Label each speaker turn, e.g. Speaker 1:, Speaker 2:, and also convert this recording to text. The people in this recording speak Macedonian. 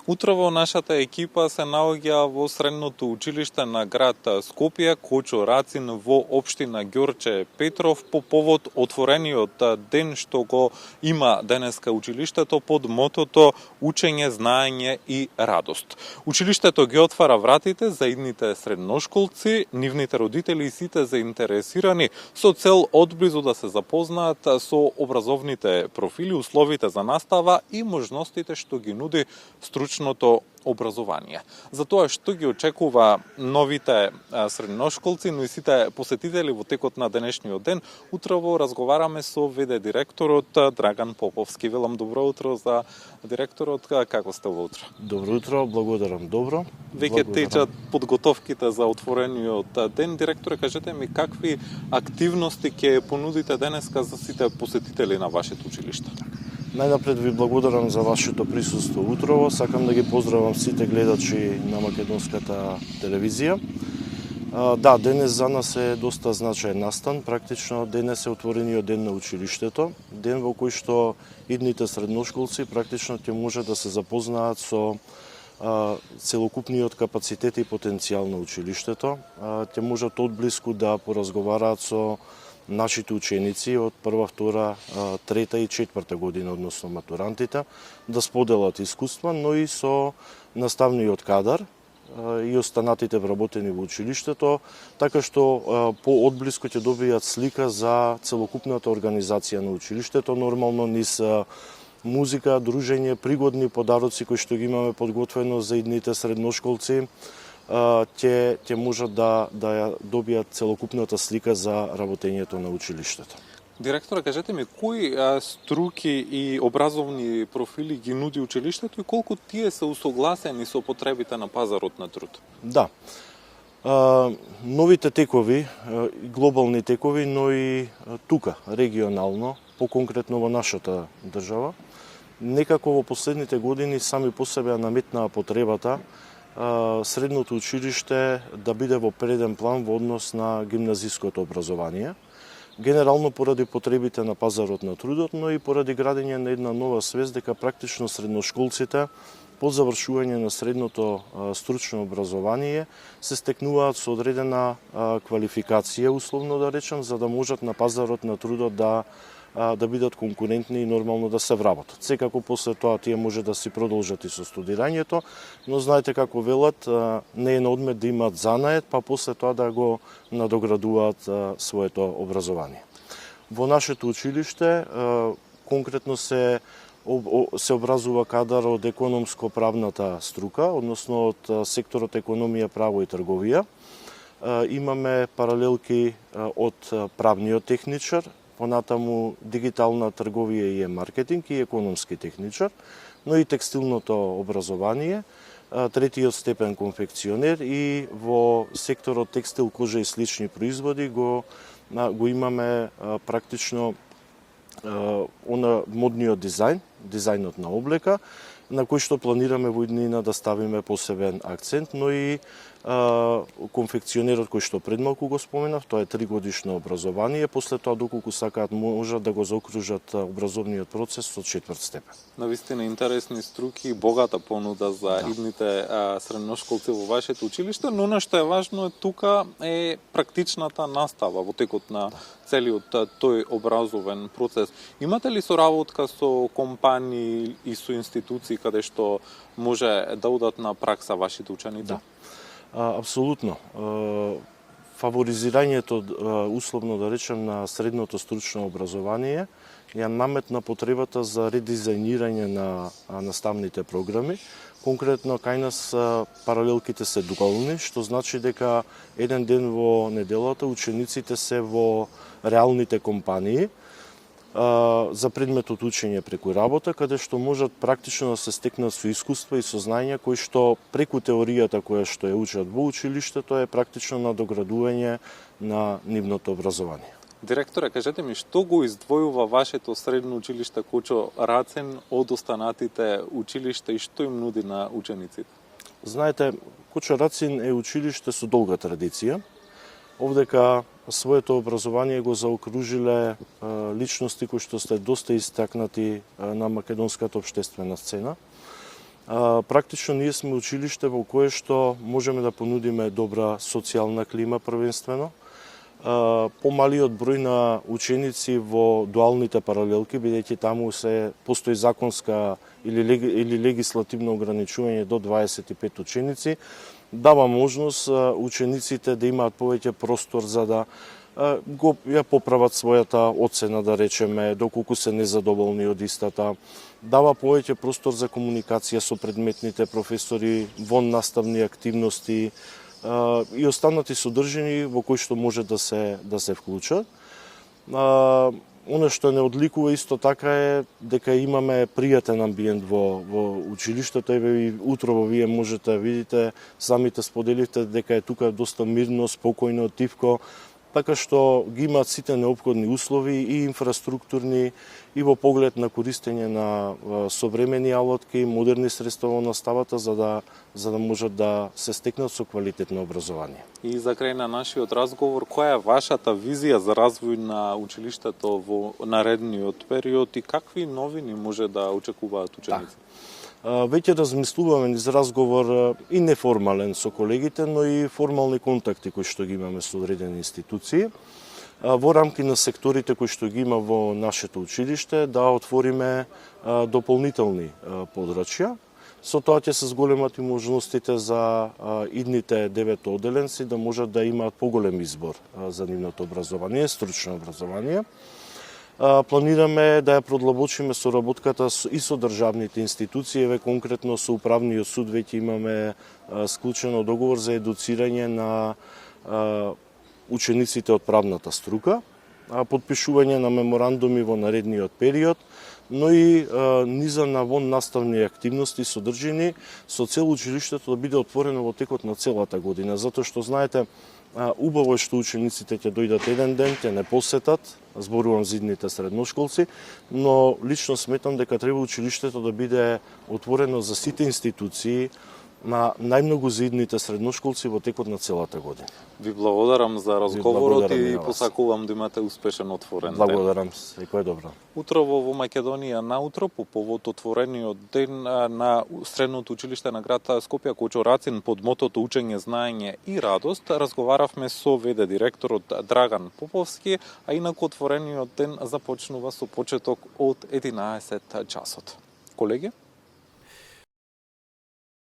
Speaker 1: Утрово нашата екипа се наоѓа во средното училиште на град Скопје, Кочо Рацин во општина Ѓорче Петров по повод отворениот ден што го има денеска училиштето под мотото Учење, знаење и радост. Училиштето ги отвара вратите за идните средношколци, нивните родители и сите заинтересирани со цел одблизу да се запознаат со образовните профили, условите за настава и можностите што ги нуди стручното образование. За тоа што ги очекува новите средношколци, но и сите посетители во текот на денешниот ден, утрово разговараме со ВД директорот Драган Поповски. Велам добро утро за директорот, како сте во утро?
Speaker 2: Добро утро, благодарам, добро.
Speaker 1: Веќе течат подготовките за отворениот ден. Директоре, кажете ми какви активности ќе понудите денеска за сите посетители на вашето училиште?
Speaker 2: Најнапред ви благодарам за вашето присуство утрово. Сакам да ги поздравам сите гледачи на македонската телевизија. Да, денес за нас е доста значаен настан. Практично денес е отворениот ден на училиштето. Ден во кој што идните средношколци практично ќе може да се запознаат со целокупниот капацитет и потенцијал на училиштето. Ќе можат одблиску да поразговараат со нашите ученици од прва, втора, трета и четврта година, односно матурантите, да споделат искуства, но и со наставниот кадар и останатите вработени во училиштето, така што по одблиску ќе добијат слика за целокупната организација на училиштето, нормално низ музика, дружење, пригодни подароци кои што ги имаме подготвено за идните средношколци, ќе можат да добијат целокупната слика за работењето на училиштето.
Speaker 1: Директора, кажете ми, кои струки и образовни профили ги нуди училиштето и колку тие се усогласени со потребите на пазарот на труд?
Speaker 2: Да. Новите текови, глобални текови, но и тука, регионално, поконкретно во нашата држава, некако во последните години сами по себе наметнаа потребата средното училиште да биде во преден план во однос на гимназиското образование. Генерално поради потребите на пазарот на трудот, но и поради градење на една нова свест дека практично средношколците по завршување на средното стручно образование се стекнуваат со одредена квалификација, условно да речем, за да можат на пазарот на трудот да бидат конкурентни и нормално да се вработат. Секако после тоа тие може да си продолжат и со студирањето, но знаете како велат, не е на одмет да имаат занает, па после тоа да го надоградуваат своето образование. Во нашето училиште конкретно се образува кадар од економско-правната струка, односно од секторот економија, право и трговија. Имаме паралелки од правниот техничар, понатаму дигитална трговија и маркетинг и економски техничар, но и текстилното образование, третиот степен конфекционер и во секторот текстил, кожа и слични производи го имаме практично модниот дизајнот на облека, на кој што планираме во иднина да ставиме посебен акцент, но и конфекционерот кој што предмалку го споменав, тоа е 3-годишно образование, после тоа доколку сакаат можат да го заокружат образовниот процес со 4 степен.
Speaker 1: Навистина интересни струки и богата понуда за идните средношколци во вашето училиште, но она што е важно тука е практичната настава во текот на целиот тој образовен процес. Имате ли соработка со компании и со институции каде што може да одат на пракса вашите ученици?
Speaker 2: Да. Апсолутно. Фаворизирањето, условно да речем, на средното стручно образование ја наметна потребата за редизајнирање на наставните програми. Конкретно кај нас паралелките се дуални, што значи дека еден ден во неделата учениците се во реалните компании за предметот учење преку работа, каде што можат практично да се стекнат со искуства и со знања кои што преку теоријата која што ја учат во училиштето е практично надоградување на нивното образование.
Speaker 1: Директоре, кажете ми, што го издвојува вашето средно училиште Кочо Рацин од останатите училишта и што им нуди на учениците?
Speaker 2: Знаете, Кочо Рацин е училиште со долга традиција. Овдека своето образование го заокружиле личности кои што се доста истакнати на македонската општествена сцена. Практично ние сме училиште во кое што можеме да понудиме добра социјална клима првенствено, помалиот број на ученици во дуалните паралелки, бидејќи таму постои законска или легислативно ограничување до 25 ученици, дава можност учениците да имаат повеќе простор за да ја поправат својата оцена, да речеме, доколку се незадоволни од истата, дава повеќе простор за комуникација со предметните професори, вон наставни активности и останати содржини во кои што може да се вклучат. Оно што не одликува исто така е дека имаме пријатен амбиент во училиштето. И утрово вие можете да видите, самите споделивте дека е тука доста мирно, спокојно, тивко, така што ги имаат сите неопходни услови и инфраструктурни и во поглед на користење на современи алатки, модерни средства во наставата за да можат да се стекнат со квалитетно образование.
Speaker 1: И за крај на нашиот разговор, која е вашата визија за развој на училиштето во наредниот период и какви новини може да очекуваат ученици?
Speaker 2: Веќе размислуваме низ разговор и неформален со колегите, но и формални контакти кои што ги имаме со одредени институции. Во рамки на секторите кои што ги има во нашето училиште да отвориме дополнителни подрачја. Со тоа ќе се зголемат и можностите за идните 9 одделенци да можат да имаат поголем избор за нивното образование, стручно образование. Планираме да ја продлабочиме соработката и со државните институции, конкретно со Управниот суд веќе имаме склучено договор за едуцирање на учениците од правната струка, подпишување на меморандуми во наредниот период, но и низа на вон наставни активности содржини со цел училиштето да биде отворено во текот на целата година, затоа што знаете, убаво е што учениците ќе дојдат еден ден, ќе не посетат, зборувам за идните средношколци, но лично сметам дека треба училиштето да биде отворено за сите институции, на најмногу за идните средношколци во текот на целата година.
Speaker 1: Ви благодарам за разговорот и посакувам да имате успешен отворен ден.
Speaker 2: Благодарам, секое добро.
Speaker 1: Утрово во Македонија наутро по повод отворениот ден на Средното училиште на град Скопје Кочо Рацин под мотото Учење, знаење и радост разговаравме со ВД директорот Драган Поповски, а инаку отворениот ден започнува со почеток од 11 часот. Колеги?